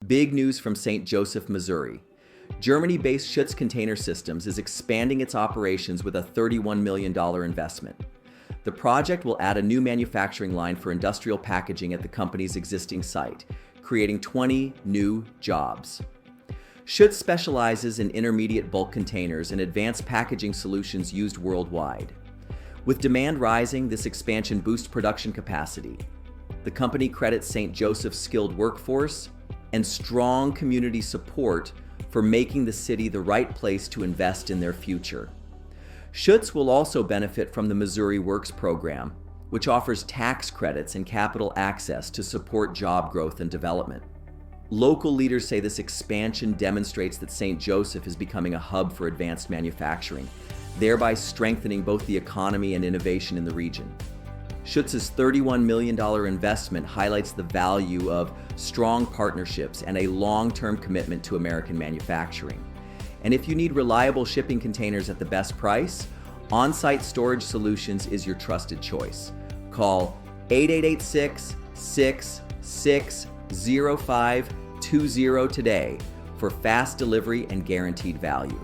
Big news from St. Joseph, Missouri. Germany-based Schütz Container Systems is expanding its operations with a $31 million investment. The project will add a new manufacturing line for industrial packaging at the company's existing site, creating 20 new jobs. Schütz specializes in intermediate bulk containers and advanced packaging solutions used worldwide. With demand rising, this expansion boosts production capacity. The company credits St. Joseph's skilled workforce and strong community support for making the city the right place to invest in their future. Schütz will also benefit from the Missouri Works program, which offers tax credits and capital access to support job growth and development. Local leaders say this expansion demonstrates that St. Joseph is becoming a hub for advanced manufacturing, thereby strengthening both the economy and innovation in the region. Schütz's $31 million investment highlights the value of strong partnerships and a long-term commitment to American manufacturing. And if you need reliable shipping containers at the best price, On-Site Storage Solutions is your trusted choice. Call 8886-660520 today for fast delivery and guaranteed value.